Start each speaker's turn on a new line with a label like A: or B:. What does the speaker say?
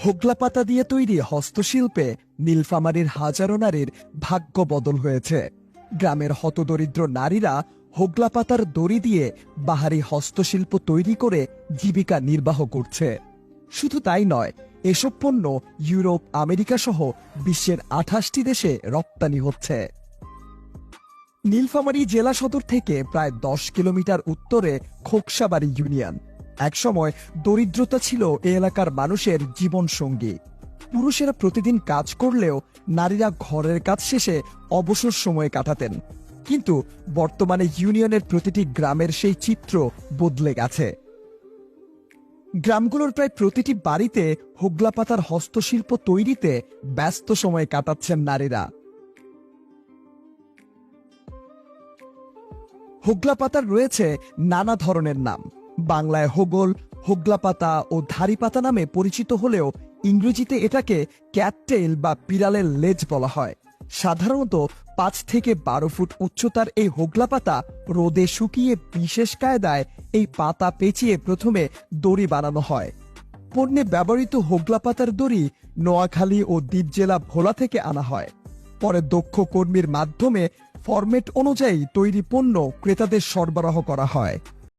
A: হোগলা পাতা দিয়ে তৈরি হস্তশিল্পে নীলফামারীর হাজারো নারীর ভাগ্য বদল হয়েছে। গ্রামের হতদরিদ্র নারীরা হোগলা পাতার দড়ি দিয়ে বাহারি হস্তশিল্প তৈরি করে জীবিকা নির্বাহ করছে। শুধু তাই নয়, এসব পণ্য ইউরোপ, আমেরিকা সহ বিশ্বের 28টি দেশে রপ্তানি হচ্ছে। নীলফামারী জেলা সদর থেকে প্রায় 10 কিলোমিটার উত্তরে খোকসাবাড়ি ইউনিয়ন। একসময় দরিদ্রতা ছিল এ এলাকার মানুষের জীবন সঙ্গী। পুরুষেরা প্রতিদিন কাজ করলেও নারীরা ঘরের কাজ শেষে অবসর সময় কাটাতেন। কিন্তু বর্তমানে ইউনিয়নের প্রতিটি গ্রামের সেই চিত্র বদলে গেছে। গ্রামগুলোর প্রায় প্রতিটি বাড়িতে হোগলা পাতার হস্তশিল্প তৈরিতে ব্যস্ত সময় কাটাচ্ছেন নারীরা। হোগলা পাতার রয়েছে নানা ধরনের নাম। বাংলায় হোগল, হোগলা পাতা ও ধারি পাতা নামে পরিচিত হলেও ইংরেজিতে এটাকে ক্যাটটেইল বা বিড়ালের লেজ বলা হয়। সাধারণত 5 থেকে 12 ফুট উচ্চতার এই হোগলা পাতা রোদে শুকিয়ে বিশেষ কায়দায় এই পাতা পেঁচিয়ে প্রথমে দড়ি বানানো হয়। পণ্যে ব্যবহৃত হোগলা পাতার দড়ি নোয়াখালী ও দ্বীপ জেলা ভোলা থেকে আনা হয়। পরে দক্ষ কর্মীর মাধ্যমে ফরম্যাট অনুযায়ী তৈরি পণ্য ক্রেতাদের সরবরাহ করা হয়।